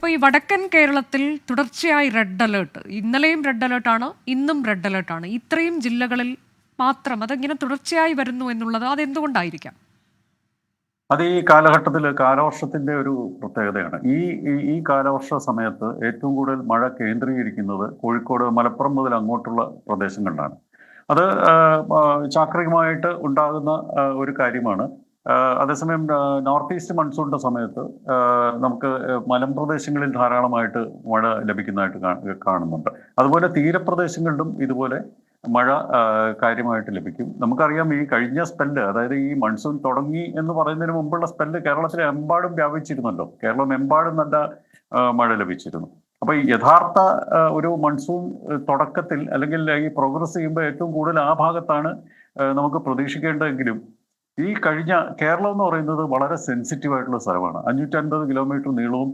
അപ്പോൾ ഈ വടക്കൻ കേരളത്തിൽ തുടർച്ചയായി റെഡ് അലേർട്ട്, ഇന്നലെയും റെഡ് അലേർട്ടാണ്, ഇന്നും റെഡ് അലേർട്ടാണ്. ഇത്രയും ജില്ലകളിൽ മാത്രം അതെങ്ങനെ തുടർച്ചയായി വരുന്നു എന്നുള്ളത് അതെന്തുകൊണ്ടായിരിക്കാം? അത് ഈ കാലഘട്ടത്തിൽ കാലവർഷത്തിന്റെ ഒരു പ്രത്യേകതയാണ്. ഈ ഈ കാലവർഷ സമയത്ത് ഏറ്റവും കൂടുതൽ മഴ കേന്ദ്രീകരിക്കുന്നത് കോഴിക്കോട്, മലപ്പുറം മുതൽ അങ്ങോട്ടുള്ള പ്രദേശങ്ങളിലാണ്. അത് ചാക്രികമായിട്ട് ഉണ്ടാകുന്ന ഒരു കാര്യമാണ്. അതേസമയം നോർത്ത് ഈസ്റ്റ് മൺസൂണിന്റെ സമയത്ത് നമുക്ക് മലമ്പ്രദേശങ്ങളിൽ ധാരാളമായിട്ട് മഴ ലഭിക്കുന്നതായിട്ട് കാണുന്നുണ്ട്. അതുപോലെ തീരപ്രദേശങ്ങളിലും ഇതുപോലെ മഴ കാര്യമായിട്ട് ലഭിക്കും. നമുക്കറിയാം ഈ കഴിഞ്ഞ സ്പെല്ല്, അതായത് ഈ മൺസൂൺ തുടങ്ങി എന്ന് പറയുന്നതിന് മുമ്പുള്ള സ്പെല്ല് കേരളത്തിലെ എമ്പാടും വ്യാപിച്ചിരുന്നല്ലോ. കേരളം എമ്പാടും നല്ല മഴ ലഭിച്ചിരുന്നു. അപ്പൊ ഈ യഥാർത്ഥ ഒരു മൺസൂൺ തുടക്കത്തിൽ അല്ലെങ്കിൽ ഈ പ്രോഗ്രസ് ചെയ്യുമ്പോൾ ഏറ്റവും കൂടുതൽ ആ ഭാഗത്താണ് നമുക്ക് പ്രതീക്ഷിക്കേണ്ടതെങ്കിലും ഈ കഴിഞ്ഞ കേരളം എന്ന് പറയുന്നത് വളരെ സെൻസിറ്റീവ് ആയിട്ടുള്ള സ്ഥലമാണ്. 550 കിലോമീറ്റർ നീളവും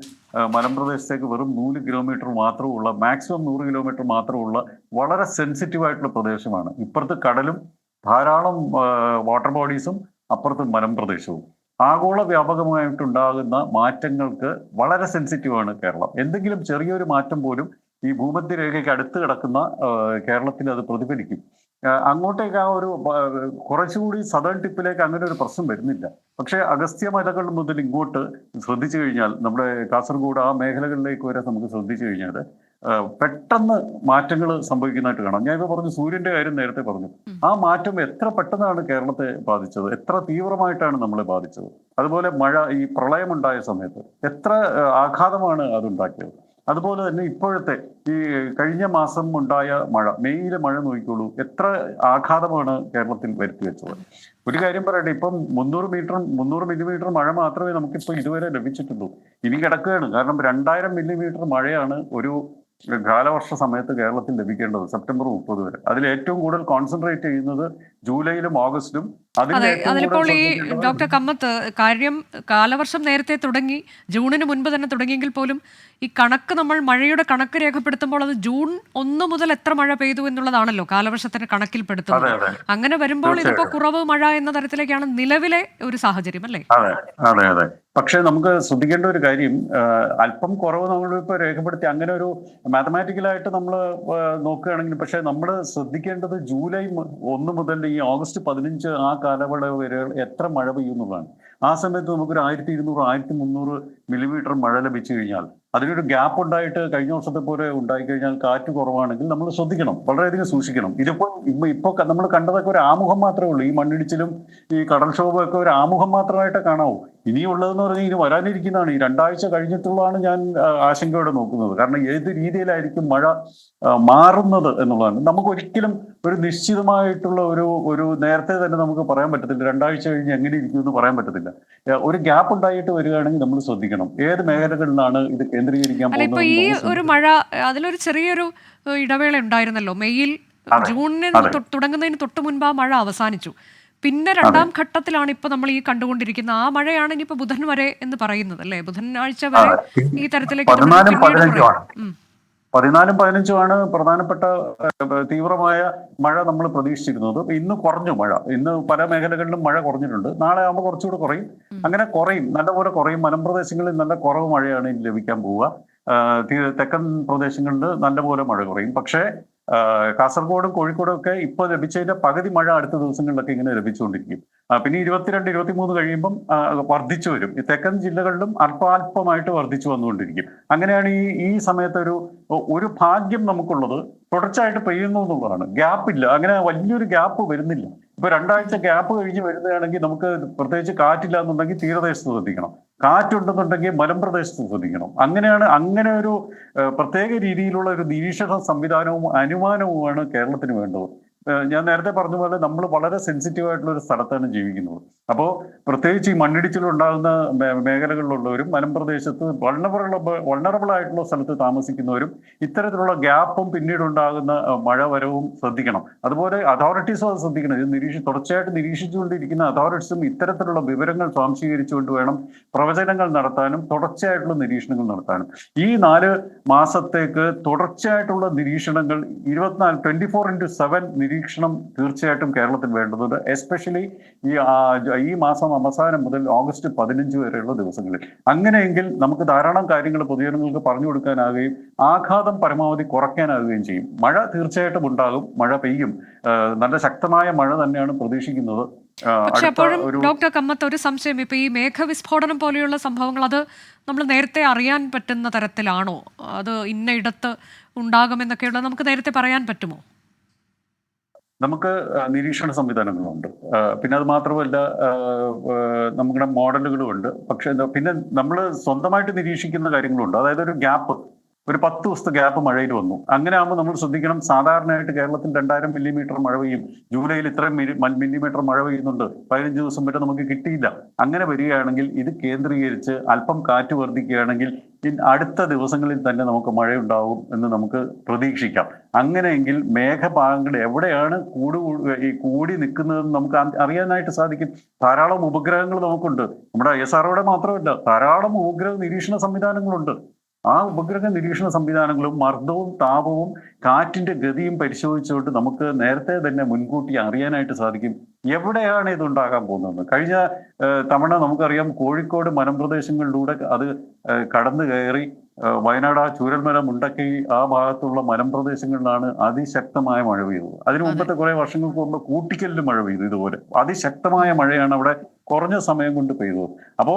മലമ്പ്രദേശത്തേക്ക് വെറും 100 കിലോമീറ്റർ മാത്രമുള്ള, മാക്സിമം 100 കിലോമീറ്റർ മാത്രമുള്ള വളരെ സെൻസിറ്റീവ് ആയിട്ടുള്ള പ്രദേശമാണ്. ഇപ്പുറത്ത് കടലും ധാരാളം വാട്ടർ ബോഡീസും, അപ്പുറത്ത് മലമ്പ്രദേശവും. ആഗോള വ്യാപകമായിട്ടുണ്ടാകുന്ന മാറ്റങ്ങൾക്ക് വളരെ സെൻസിറ്റീവാണ് കേരളം. എന്തെങ്കിലും ചെറിയൊരു മാറ്റം പോലും ഈ ഭൂമധ്യരേഖയ്ക്ക് അടുത്ത് കിടക്കുന്ന കേരളത്തിൽ അത് പ്രതിഫലിക്കും. അങ്ങോട്ടേക്ക് ആ ഒരു കുറച്ചുകൂടി സദേൺ ടിപ്പിലേക്ക് അങ്ങനെ ഒരു പ്രശ്നം വരുന്നില്ല. പക്ഷേ അഗസ്ത്യ മലകൾ മുതൽ ഇങ്ങോട്ട് ശ്രദ്ധിച്ചു കഴിഞ്ഞാൽ, നമ്മുടെ കാസർഗോഡ് ആ മേഖലകളിലേക്ക് വരെ നമുക്ക് ശ്രദ്ധിച്ചു കഴിഞ്ഞാൽ പെട്ടെന്ന് മാറ്റങ്ങൾ സംഭവിക്കുന്നതായിട്ട് കാണാം. ഞാൻ ഇപ്പോൾ പറഞ്ഞു, സൂര്യന്റെ കാര്യം നേരത്തെ പറഞ്ഞു. ആ മാറ്റം എത്ര പെട്ടെന്നാണ് കേരളത്തെ ബാധിച്ചത്, എത്ര തീവ്രമായിട്ടാണ് നമ്മളെ ബാധിച്ചത്. അതുപോലെ മഴ, ഈ പ്രളയമുണ്ടായ സമയത്ത് എത്ര ആഘാതമാണ് അതുണ്ടാക്കിയത്. അതുപോലെ തന്നെ ഇപ്പോഴത്തെ ഈ കഴിഞ്ഞ മാസം ഉണ്ടായ മഴ, മെയ്യിലെ മഴ നോക്കിക്കോളൂ, എത്ര ആഘാതമാണ് കേരളത്തിൽ വരുത്തി വെച്ചത്. ഒരു കാര്യം പറയട്ടെ, ഇപ്പം 300 മില്ലിമീറ്റർ മഴ മാത്രമേ നമുക്കിപ്പോൾ ഇതുവരെ ലഭിച്ചിട്ടുള്ളൂ. ഇനി കിടക്കുകയാണ്. കാരണം 2000 മില്ലിമീറ്റർ മഴയാണ് ഒരു കാലവർഷ സമയത്ത് കേരളത്തിൽ ലഭിക്കേണ്ടത്, സെപ്റ്റംബർ 30 വരെ. അതിൽ ഏറ്റവും കൂടുതൽ കോൺസെൻട്രേറ്റ് ചെയ്യുന്നത് ജൂലൈയിലും ഓഗസ്റ്റിലും. അതിലിപ്പോൾ ഈ ഡോക്ടർ കമ്മത്ത്, കാര്യം കാലവർഷം നേരത്തെ തുടങ്ങി, ജൂണിന് മുൻപ് തന്നെ തുടങ്ങിയെങ്കിൽ പോലും ഈ കണക്ക്, നമ്മൾ മഴയുടെ കണക്ക് രേഖപ്പെടുത്തുമ്പോൾ അത് ജൂൺ 1 മുതൽ എത്ര മഴ പെയ്തു എന്നുള്ളതാണല്ലോ കാലവർഷത്തിന് കണക്കിൽപ്പെടുത്തുന്നത്. അങ്ങനെ വരുമ്പോൾ ഇതിപ്പോ കുറവ് മഴ എന്ന തരത്തിലേക്കാണ് നിലവിലെ ഒരു സാഹചര്യം, അല്ലേ? അതെ അതെ അതെ. പക്ഷെ നമുക്ക് ശ്രദ്ധിക്കേണ്ട ഒരു കാര്യം, അല്പം കുറവ് നമ്മളിപ്പോൾ രേഖപ്പെടുത്തി, അങ്ങനെ ഒരു മാത്തമാറ്റിക്കലായിട്ട് നമ്മൾ നോക്കുകയാണെങ്കിൽ, പക്ഷെ നമ്മൾ ശ്രദ്ധിക്കേണ്ടത് ജൂലൈ 1 മുതൽ ഈ ഓഗസ്റ്റ് 15 ആ കാലയളവ് വരെ എത്ര മഴ പെയ്യുന്നതാണ്. ആ സമയത്ത് നമുക്കൊരു 1200 1300 മില്ലിമീറ്റർ മഴ ലഭിച്ചു കഴിഞ്ഞാൽ, അതിനൊരു ഗ്യാപ്പ് ഉണ്ടായിട്ട് കഴിഞ്ഞ വർഷത്തെ പോലെ ഉണ്ടായിക്കഴിഞ്ഞാൽ, കാറ്റ് കുറവാണെങ്കിൽ നമ്മൾ ശ്രദ്ധിക്കണം, വളരെയധികം സൂക്ഷിക്കണം. ഇപ്പൊ നമ്മൾ കണ്ടതൊക്കെ ഒരു ആമുഖം മാത്രമേ ഉള്ളൂ. ഈ മണ്ണിടിച്ചിലും ഈ കടൽക്ഷോഭവും ഒക്കെ ഒരു ആമുഖം മാത്രമായിട്ട് കാണാവൂ. ഇനിയുള്ളതെന്ന് പറഞ്ഞാൽ ഇനി വരാനിരിക്കുന്നതാണ്. ഈ 2 ആഴ്ച കഴിഞ്ഞിട്ടുള്ളതാണ് ഞാൻ ആശങ്കയോടെ നോക്കുന്നത്. കാരണം ഏത് രീതിയിലായിരിക്കും മഴ മാറുന്നത് എന്നുള്ളതാണ്. നമുക്ക് ഒരിക്കലും ഒരു നിശ്ചിതമായിട്ടുള്ള ഒരു നേരത്തെ തന്നെ നമുക്ക് പറയാൻ പറ്റത്തില്ല. 2 ആഴ്ച കഴിഞ്ഞ് എങ്ങനെ ഇരിക്കും എന്ന് പറയാൻ പറ്റത്തില്ല. ഒരു ഗ്യാപ്പ് ഉണ്ടായിട്ട് വരികയാണെങ്കിൽ നമ്മൾ ശ്രദ്ധിക്കണം ഏത് മേഖലകളിലാണ് ഇത് കേന്ദ്രീകരിക്കാൻ പോകുന്നത്. ഈ ഒരു മഴ, അതിലൊരു ചെറിയൊരു ഇടവേള ഉണ്ടായിരുന്നല്ലോ മെയ്യിൽ. ജൂണിന് തുടങ്ങുന്നതിന് തൊട്ട് മുൻപ് ആ മഴ അവസാനിച്ചു. പിന്നെ രണ്ടാം ഘട്ടത്തിലാണ് ഇപ്പൊ നമ്മൾ ഈ കണ്ടുകൊണ്ടിരിക്കുന്ന ആ മഴയാണ് ഇനിയിപ്പോ ബുധൻ വരെ എന്ന് പറയുന്നത്, അല്ലേ? ബുധനാഴ്ച വരെ ഈ തരത്തിലേക്ക് 14, 15 പ്രധാനപ്പെട്ട തീവ്രമായ മഴ നമ്മൾ പ്രതീക്ഷിച്ചിരുന്നത്. ഇന്ന് കുറഞ്ഞു മഴ. ഇന്ന് പല മേഖലകളിലും മഴ കുറഞ്ഞിട്ടുണ്ട്. നാളെ ആകുമ്പോൾ കുറച്ചുകൂടെ കുറയും. അങ്ങനെ കുറയും, നല്ലപോലെ കുറയും. മലമ്പ്രദേശങ്ങളിൽ നല്ല കുറവ് മഴയാണ് ഇനി ലഭിക്കാൻ പോവുക. തെക്കൻ പ്രദേശങ്ങളിൽ നല്ലപോലെ മഴ കുറയും. പക്ഷേ കാസർഗോഡും കോഴിക്കോടും ഒക്കെ ഇപ്പോൾ ലഭിച്ചതിന്റെ പകുതി മഴ അടുത്ത ദിവസങ്ങളിലൊക്കെ ഇങ്ങനെ ലഭിച്ചുകൊണ്ടിരിക്കും. പിന്നെ 22, 23 കഴിയുമ്പം വർദ്ധിച്ചു വരും. ഈ തെക്കൻ ജില്ലകളിലും അല്പാൽപമായിട്ട് വർദ്ധിച്ചു വന്നുകൊണ്ടിരിക്കും. അങ്ങനെയാണ് ഈ സമയത്ത് ഒരു ഭാഗ്യം നമുക്കുള്ളത്, തുടർച്ചയായിട്ട് പെയ്യുന്നു എന്നുള്ളതാണ്. ഗ്യാപ്പില്ല, അങ്ങനെ വലിയൊരു ഗ്യാപ്പ് വരുന്നില്ല. ഇപ്പൊ 2 ആഴ്ച ഗ്യാപ്പ് കഴിഞ്ഞ് വരുന്നതാണെങ്കിൽ നമുക്ക് പ്രത്യേകിച്ച് കാറ്റില്ല എന്നുണ്ടെങ്കിൽ തീരദേശത്ത് ശ്രദ്ധിക്കണം, കാറ്റുണ്ടെന്നുണ്ടെങ്കിൽ മലമ്പ്രദേശത്ത് ശ്രദ്ധിക്കണം. അങ്ങനെ ഒരു പ്രത്യേക രീതിയിലുള്ള ഒരു നിരീക്ഷണ സംവിധാനവും അനുമാനവുമാണ് കേരളത്തിന് വേണ്ടത്. ഞാൻ നേരത്തെ പറഞ്ഞ പോലെ നമ്മൾ വളരെ സെൻസിറ്റീവ് ആയിട്ടുള്ള ഒരു സ്ഥലത്താണ് ജീവിക്കുന്നത്. അപ്പോൾ പ്രത്യേകിച്ച് ഈ മണ്ണിടിച്ചിലുണ്ടാകുന്ന മേഖലകളിലുള്ളവരും മലമ്പ്രദേശത്ത് വൾണറബിൾ ആയിട്ടുള്ള സ്ഥലത്ത് താമസിക്കുന്നവരും ഇത്തരത്തിലുള്ള ഗ്യാപ്പും പിന്നീട് ഉണ്ടാകുന്ന മഴവരവും ശ്രദ്ധിക്കണം. അതുപോലെ അതോറിറ്റീസും അത് ശ്രദ്ധിക്കണം. ഇത് തുടർച്ചയായിട്ട് നിരീക്ഷിച്ചുകൊണ്ടിരിക്കുന്ന അതോറിറ്റീസും ഇത്തരത്തിലുള്ള വിവരങ്ങൾ സ്വാംശീകരിച്ചുകൊണ്ട് വേണം പ്രവചനങ്ങൾ നടത്താനും തുടർച്ചയായിട്ടുള്ള നിരീക്ഷണങ്ങൾ നടത്താനും. ഈ 4 മാസത്തേക്ക് തുടർച്ചയായിട്ടുള്ള നിരീക്ഷണങ്ങൾ 24/7 നിരീക്ഷണം തീർച്ചയായിട്ടും കേരളത്തിൽ വേണ്ടതുണ്ട്. എസ്പെഷ്യലി ഈ മാസം അവസാനം മുതൽ ഓഗസ്റ്റ് 15 വരെയുള്ള ദിവസങ്ങളിൽ. അങ്ങനെയെങ്കിൽ നമുക്ക് ധാരാളം കാര്യങ്ങൾ പൊതുജനങ്ങൾക്ക് പറഞ്ഞു കൊടുക്കാനാകുകയും ആഘാതം പരമാവധി കുറയ്ക്കാനാകുകയും ചെയ്യും. മഴ തീർച്ചയായിട്ടും ഉണ്ടാകും, മഴ പെയ്യും. നല്ല ശക്തമായ മഴ തന്നെയാണ് പ്രതീക്ഷിക്കുന്നത്. പക്ഷെ അടുത്ത അപ്പോഴും ഒരു ഡോക്ടർ കമ്മത്ത് ഒരു സംശയം, ഇപ്പൊ ഈ മേഘവിസ്ഫോടനം പോലെയുള്ള സംഭവങ്ങൾ അത് നമ്മൾ നേരത്തെ അറിയാൻ പറ്റുന്ന തരത്തിലാണോ? അത് ഇന്ന ഇടത്ത് ഉണ്ടാകുമെന്നൊക്കെയുള്ളത് നമുക്ക് നേരത്തെ പറയാൻ പറ്റുമോ? നമുക്ക് നിരീക്ഷണ സംവിധാനങ്ങളുണ്ട്. പിന്നെ അത് മാത്രമല്ല, നമ്മുടെ മോഡലുകളുമുണ്ട്. പക്ഷെ പിന്നെ നമ്മൾ സ്വന്തമായിട്ട് നിരീക്ഷിക്കുന്ന കാര്യങ്ങളുണ്ട്. അതായത് ഒരു 10 ദിവസത്തെ ഗ്യാപ്പ് മഴയിൽ വന്നു. അങ്ങനെ ആകുമ്പോൾ നമ്മൾ ശ്രദ്ധിക്കണം, സാധാരണയായിട്ട് കേരളത്തിൽ 2000 മില്ലിമീറ്റർ മഴ പെയ്യും. ജൂലൈയിൽ ഇത്രയും മില്ലിമീറ്റർ മഴ പെയ്യുന്നുണ്ട്, 15 ദിവസം വരെ നമുക്ക് കിട്ടിയില്ല. അങ്ങനെ വരികയാണെങ്കിൽ ഇത് കേന്ദ്രീകരിച്ച് അല്പം കാറ്റ് വർദ്ധിക്കുകയാണെങ്കിൽ അടുത്ത ദിവസങ്ങളിൽ തന്നെ നമുക്ക് മഴയുണ്ടാവും എന്ന് നമുക്ക് പ്രതീക്ഷിക്കാം. അങ്ങനെയെങ്കിൽ മേഘഭാഗങ്ങൾ എവിടെയാണ് കൂടി നിൽക്കുന്നതെന്ന് നമുക്ക് അറിയാനായിട്ട് സാധിക്കും. ധാരാളം ഉപഗ്രഹങ്ങൾ നമുക്കുണ്ട്. നമ്മുടെ ISROയുടെ മാത്രമല്ല, ധാരാളം ഉപഗ്രഹ നിരീക്ഷണ സംവിധാനങ്ങളുണ്ട്. ആ ഉപഗ്രഹ നിരീക്ഷണ സംവിധാനങ്ങളും മർദ്ദവും താപവും കാറ്റിന്റെ ഗതിയും പരിശോധിച്ചുകൊണ്ട് നമുക്ക് നേരത്തെ തന്നെ മുൻകൂട്ടി അറിയാനായിട്ട് സാധിക്കും എവിടെയാണ് ഇത് ഉണ്ടാകാൻ പോകുന്നത്. കഴിഞ്ഞ തവണ നമുക്കറിയാം, കോഴിക്കോട് മലമ്പ്രദേശങ്ങളിലൂടെ അത് കടന്നു കയറി വയനാട്, ചൂരൽമല, മുണ്ടക്കൈ ആ ഭാഗത്തുള്ള മലമ്പ്രദേശങ്ങളിലാണ് അതിശക്തമായ മഴ പെയ്തത്. അതിനു മുമ്പത്തെ കുറെ വർഷങ്ങൾക്ക് മുമ്പ് കൂട്ടിക്കലിൽ മഴ പെയ്തു. ഇതുപോലെ അതിശക്തമായ മഴയാണ് അവിടെ കുറഞ്ഞ സമയം കൊണ്ട് പെയ്തത്. അപ്പോ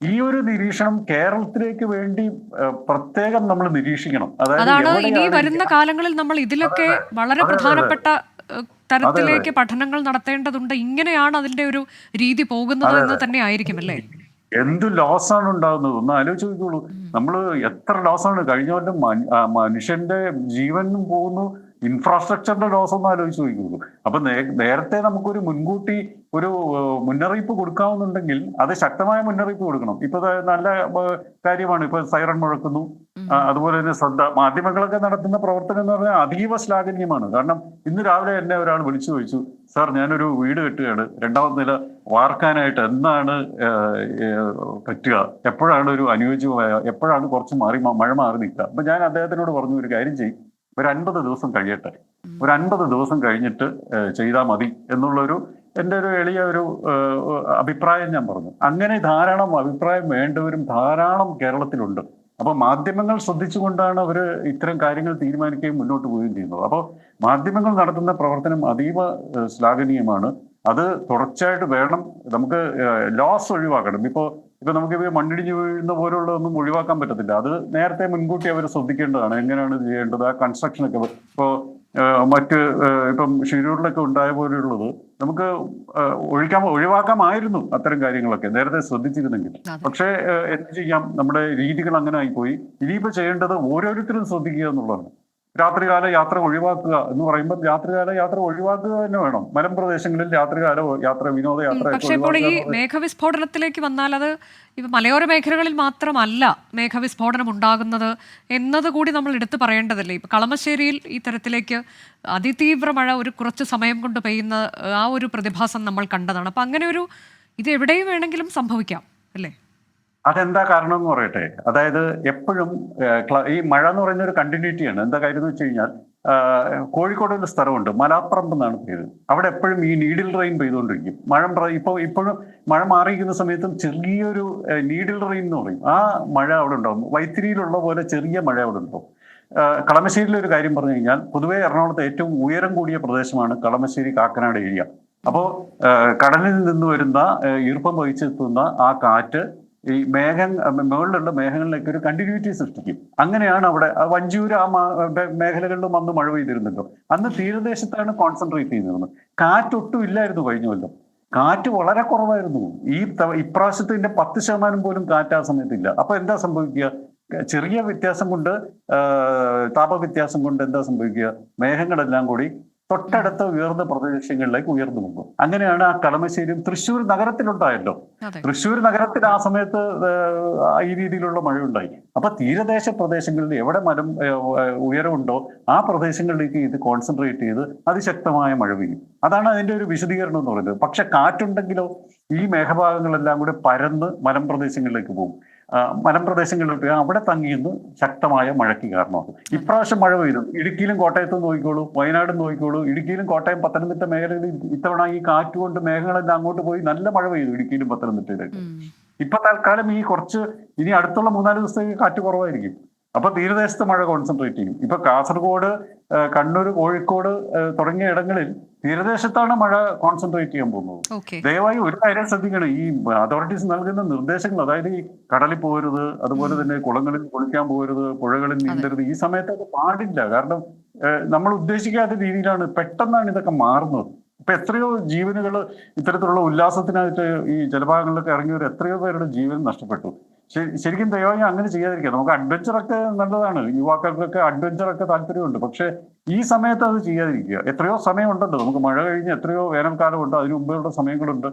ഈ ഒരു നിരീക്ഷണം കേരളത്തിലേക്ക് വേണ്ടി പ്രത്യേകം നമ്മൾ നിരീക്ഷിക്കണം. അതാണ് ഇനി വരുന്ന കാലങ്ങളിൽ നമ്മൾ ഇതിലൊക്കെ വളരെ പ്രധാനപ്പെട്ട തരത്തിലേക്ക് പഠനങ്ങൾ നടത്തേണ്ടതുണ്ട്. ഇങ്ങനെയാണ് അതിന്റെ ഒരു രീതി പോകുന്നത് എന്ന് തന്നെ ആയിരിക്കും അല്ലേ? എന്ത് ലോസാണ് ഉണ്ടാകുന്നത് ഒന്ന് ആലോചിച്ച് നോക്കിക്കോളൂ. നമ്മൾ എത്ര ലോസാണ് കഴിഞ്ഞ കൊല്ലം മനുഷ്യന്റെ ജീവനും പോകുന്നു, ഇൻഫ്രാസ്ട്രക്ചറിന്റെ ലോസ് ഒന്ന് ആലോചിച്ച് നോക്കിക്കോളൂ. അപ്പൊ നേരത്തെ നമുക്കൊരു മുൻകൂട്ടി ഒരു മുന്നറിയിപ്പ് കൊടുക്കാവുന്നുണ്ടെങ്കിൽ അത് ശക്തമായ മുന്നറിയിപ്പ് കൊടുക്കണം. ഇപ്പൊ നല്ല കാര്യമാണ്, ഇപ്പൊ സൈറൺ മുഴക്കുന്നു. അതുപോലെ തന്നെ മാധ്യമങ്ങളൊക്കെ നടത്തുന്ന പ്രവർത്തനം എന്ന് പറഞ്ഞാൽ അതീവ ശ്ലാഘനീയമാണ്. കാരണം ഇന്ന് രാവിലെ എന്നെ ഒരാൾ വിളിച്ചു ചോദിച്ചു, സാർ ഞാനൊരു വീട് കെട്ടുകയാണ്, 2ാമത്തെ നില വാർക്കാനായിട്ട് എന്നാണ് പറ്റുക, എപ്പോഴാണ് ഒരു അനുയോജ്യമായ, എപ്പോഴാണ് കുറച്ച് മഴ മാറി നിൽക്കുക. അപ്പൊ ഞാൻ അദ്ദേഹത്തിനോട് പറഞ്ഞു, ഒരു കാര്യം ചെയ്യും, ഒരു 50 ദിവസം കഴിയട്ടെ, ഒരു 50 ദിവസം കഴിഞ്ഞിട്ട് ചെയ്താൽ മതി എന്നുള്ളൊരു എൻ്റെ ഒരു എളിയ ഒരു അഭിപ്രായം ഞാൻ പറഞ്ഞു. അങ്ങനെ ധാരാളം അഭിപ്രായം വേണ്ടവരും ധാരാളം കേരളത്തിലുണ്ട്. അപ്പൊ മാധ്യമങ്ങൾ ശ്രദ്ധിച്ചുകൊണ്ടാണ് അവർ ഇത്തരം കാര്യങ്ങൾ തീരുമാനിക്കുകയും മുന്നോട്ട് പോവുകയും ചെയ്യുന്നത്. അപ്പോൾ മാധ്യമങ്ങൾ നടത്തുന്ന പ്രവർത്തനം അതീവ ശ്ലാഘനീയമാണ്. അത് തുടർച്ചയായിട്ട് വേണം. നമുക്ക് ലോസ് ഒഴിവാക്കണം. ഇപ്പൊ നമുക്ക് മണ്ണിടിഞ്ഞ് വീഴുന്ന പോലുള്ളതൊന്നും ഒഴിവാക്കാൻ പറ്റത്തില്ല. അത് നേരത്തെ മുൻകൂട്ടി അവർ ശ്രദ്ധിക്കേണ്ടതാണ്, എങ്ങനെയാണ് ഇത് ചെയ്യേണ്ടത്. ആ കൺസ്ട്രക്ഷനൊക്കെ ഇപ്പോൾ ഇപ്പം ഷിരൂരിലൊക്കെ ഉണ്ടായ പോലെയുള്ളത് നമുക്ക് ഒഴിവാക്കാമായിരുന്നു അത്തരം കാര്യങ്ങളൊക്കെ നേരത്തെ ശ്രദ്ധിച്ചിരുന്നെങ്കിൽ. പക്ഷേ എന്ത് ചെയ്യാം, നമ്മുടെ രീതികൾ അങ്ങനെ ആയിപ്പോയി. ഇനിയിപ്പോ ചെയ്യേണ്ടത് ഓരോരുത്തരും ശ്രദ്ധിക്കുക എന്നുള്ളതാണ്. രാത്രികാല യാത്ര ഒഴിവാക്കുക എന്ന് പറയുമ്പോൾ രാത്രികാല യാത്ര ഒഴിവാക്കുക തന്നെ വേണം. മലമ്പ്രദേശങ്ങളിൽ രാത്രികാല യാത്ര, വിനോദയാത്ര. പക്ഷേ ഇപ്പോൾ ഈ മേഘവിസ്ഫോടനത്തിലേക്ക് വന്നാൽ അത് ഇപ്പൊ മലയോര മേഖലകളിൽ മാത്രമല്ല മേഘവിസ്ഫോടനം ഉണ്ടാകുന്നത് എന്നതുകൂടി നമ്മൾ എടുത്തു പറയേണ്ടതല്ലേ? ഇപ്പൊ കളമശ്ശേരിയിൽ ഈ തരത്തിലേക്ക് അതിതീവ്ര മഴ ഒരു കുറച്ച് സമയം കൊണ്ട് പെയ്യുന്ന ആ ഒരു പ്രതിഭാസം നമ്മൾ കണ്ടതാണ്. അപ്പൊ അങ്ങനെ ഒരു ഇത് എവിടെയും വേണമെങ്കിലും സംഭവിക്കാം അല്ലേ? അതെന്താ കാരണം എന്ന് പറയട്ടെ. അതായത് എപ്പോഴും ഈ മഴ എന്ന് പറയുന്ന ഒരു കണ്ടിന്യൂറ്റിയാണ്. എന്താ കാര്യം എന്ന് വെച്ച് കഴിഞ്ഞാൽ, കോഴിക്കോട് ഒരു സ്ഥലമുണ്ട്, മലാപ്പറമ്പ് എന്നാണ് പേര്. അവിടെ എപ്പോഴും ഈ നീഡിൽ റെയിൻ പെയ്തുകൊണ്ടിരിക്കും. ഇപ്പോഴും മഴ മാറിയിരിക്കുന്ന സമയത്തും ചെറിയൊരു നീഡിൽ റെയിൻ എന്ന് പറയും, ആ മഴ അവിടെ ഉണ്ടാവും. വൈത്തിരിയിലുള്ള പോലെ ചെറിയ മഴ അവിടെ ഉണ്ടാവും. കളമശ്ശേരിയിലെ ഒരു കാര്യം പറഞ്ഞു കഴിഞ്ഞാൽ, പൊതുവേ എറണാകുളത്ത് ഏറ്റവും ഉയരം കൂടിയ പ്രദേശമാണ് കളമശ്ശേരി കാക്കനാട് ഏരിയ. അപ്പോൾ കടലിൽ നിന്ന് വരുന്ന ഈർപ്പം വഹിച്ചെത്തുന്ന ആ കാറ്റ് ഈ മുകളിലുള്ള മേഘങ്ങളിലേക്ക് ഒരു കണ്ടിന്യൂറ്റി സൃഷ്ടിക്കും. അങ്ങനെയാണ് അവിടെ വഞ്ചിയൂര് ആ മേഖലകളിലും അന്ന് മഴ പെയ്തിരുന്നല്ലോ. അന്ന് തീരദേശത്താണ് കോൺസെൻട്രേറ്റ് ചെയ്തിരുന്നത്. കാറ്റൊട്ടും ഇല്ലായിരുന്നു കഴിഞ്ഞ കൊല്ലം. കാറ്റ് വളരെ കുറവായിരുന്നു. ഇപ്രാവശ്യത്തിന്റെ 10% പോലും കാറ്റ് ആ സമയത്തില്ല. അപ്പൊ എന്താ സംഭവിക്കുക? ചെറിയ വ്യത്യാസം കൊണ്ട്, താപവ്യത്യാസം കൊണ്ട് എന്താ സംഭവിക്കുക? മേഘങ്ങളെല്ലാം കൂടി തൊട്ടടുത്ത ഉയർന്ന പ്രദേശങ്ങളിലേക്ക് ഉയർന്നു പോകും. അങ്ങനെയാണ് ആ കളമശ്ശേരിയും തൃശ്ശൂർ നഗരത്തിലുണ്ടായല്ലോ. തൃശ്ശൂർ നഗരത്തിൽ ആ സമയത്ത് ഈ രീതിയിലുള്ള മഴയുണ്ടായി. അപ്പൊ തീരദേശ പ്രദേശങ്ങളിൽ എവിടെ ഉയരമുണ്ടോ ആ പ്രദേശങ്ങളിലേക്ക് ഇത് കോൺസെൻട്രേറ്റ് ചെയ്ത് അതിശക്തമായ മഴ പെയ്യും. അതാണ് അതിന്റെ ഒരു വിശദീകരണം എന്ന് പറയുന്നത്. പക്ഷെ കാറ്റുണ്ടെങ്കിലോ ഈ മേഘഭാഗങ്ങളെല്ലാം കൂടെ പരന്ന് മലമ്പ്രദേശങ്ങളിലേക്ക് പോകും. മലമ്പ്രദേശങ്ങളിലോട്ട് അവിടെ തങ്ങിയെന്ന് ശക്തമായ മഴയ്ക്ക് കാരണമാകും. ഇപ്രാവശ്യം മഴ പെയ്തു ഇടുക്കിയിലും കോട്ടയത്തും നോക്കിക്കോളൂ, വയനാടും നോക്കിക്കോളൂ. ഇടുക്കിയിലും കോട്ടയം പത്തനംതിട്ട മേഖലകളിൽ ഇത്തവണ ഈ കാറ്റ് കൊണ്ട് മേഘങ്ങളെല്ലാം അങ്ങോട്ട് പോയി നല്ല മഴ പെയ്തു ഇടുക്കിയിലും പത്തനംതിട്ടയിലേക്ക്. ഇപ്പൊ തൽക്കാലം ഈ കുറച്ച് ഇനി അടുത്തുള്ള 3-4 ദിവസത്തേക്ക് കാറ്റ് കുറവായിരിക്കും. അപ്പൊ തീരദേശത്ത് മഴ കോൺസെൻട്രേറ്റ് ചെയ്യും. ഇപ്പൊ കാസർഗോഡ്, കണ്ണൂർ, കോഴിക്കോട് തുടങ്ങിയ ഇടങ്ങളിൽ തീരദേശത്താണ് മഴ കോൺസെൻട്രേറ്റ് ചെയ്യാൻ പോകുന്നത്. ദയവായി ഒരു കാര്യം ശ്രദ്ധിക്കണം, ഈ അതോറിറ്റീസ് നൽകുന്ന നിർദ്ദേശങ്ങൾ, അതായത് ഈ കടലിൽ പോകരുത്, അതുപോലെ തന്നെ കുളങ്ങളിൽ കുളിക്കാൻ പോകരുത്, പുഴകളിൽ നീന്തരുത്, ഈ സമയത്ത് അത് പാടില്ല. കാരണം നമ്മൾ ഉദ്ദേശിക്കാത്ത രീതിയിലാണ് പെട്ടെന്നാണ് ഇതൊക്കെ മാറുന്നത്. ഇപ്പൊ എത്രയോ ജീവനുകൾ ഇത്തരത്തിലുള്ള ഉല്ലാസത്തിനായിട്ട് ഈ ജലഭാഗങ്ങളിലൊക്കെ ഇറങ്ങിയവർ എത്രയോ പേരുടെ ജീവൻ നഷ്ടപ്പെട്ടു. ശരിക്കും ദയവായി അങ്ങനെ ചെയ്യാതിരിക്കുക. നമുക്ക് അഡ്വഞ്ചറൊക്കെ നല്ലതാണ്, യുവാക്കൾക്കൊക്കെ അഡ്വഞ്ചറൊക്കെ താല്പര്യമുണ്ട്. പക്ഷെ ഈ സമയത്ത് അത് ചെയ്യാതിരിക്കുക. എത്രയോ സമയമുണ്ടല്ലോ, നമുക്ക് മഴ കഴിഞ്ഞ് എത്രയോ വേനൽക്കാലമുണ്ട്, അതിന് മുമ്പുള്ള സമയങ്ങളുണ്ട്.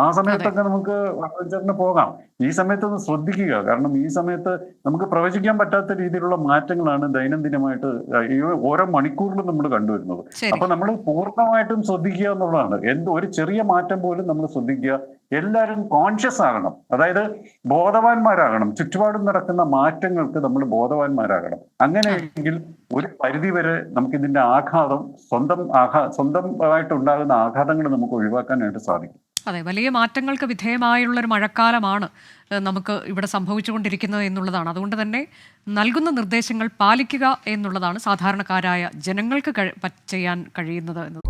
ആ സമയത്തൊക്കെ നമുക്ക് അഡ്വഞ്ചറിന് പോകാം. ഈ സമയത്തൊന്ന് ശ്രദ്ധിക്കുക. കാരണം ഈ സമയത്ത് നമുക്ക് പ്രവചിക്കാൻ പറ്റാത്ത രീതിയിലുള്ള മാറ്റങ്ങളാണ് ദൈനംദിനമായിട്ട് ഈ ഓരോ മണിക്കൂറിലും നമ്മൾ കണ്ടുവരുന്നത്. അപ്പൊ നമ്മൾ പൂർണ്ണമായിട്ടും ശ്രദ്ധിക്കുക എന്നുള്ളതാണ്. ഒരു ചെറിയ മാറ്റം പോലും നമ്മൾ ശ്രദ്ധിക്കുക. എല്ലാവരും കോൺഷ്യസ് ആകണം, അതായത് ബോധവാന്മാരാകണം. ചുറ്റുപാടും നടക്കുന്ന മാറ്റങ്ങൾക്ക് നമ്മൾ ബോധവാന്മാരാകണം. അങ്ങനെയെങ്കിൽ ഒരു പരിധിവരെ നമുക്ക് ഇതിന്റെ ആഘാതം സ്വന്തമായിട്ടുണ്ടാകുന്ന ആഘാതങ്ങൾ നമുക്ക് ഒഴിവാക്കാനായിട്ട് സാധിക്കും. അതെ, വലിയ മാറ്റങ്ങൾക്ക് വിധേയമായുള്ളൊരു മഴക്കാലമാണ് നമുക്ക് ഇവിടെ സംഭവിച്ചുകൊണ്ടിരിക്കുന്നത് എന്നുള്ളതാണ്. അതുകൊണ്ട് തന്നെ നൽകുന്ന നിർദ്ദേശങ്ങൾ പാലിക്കുക എന്നുള്ളതാണ് സാധാരണക്കാരായ ജനങ്ങൾക്ക് ചെയ്യാൻ കഴിയുന്നത് എന്നത്.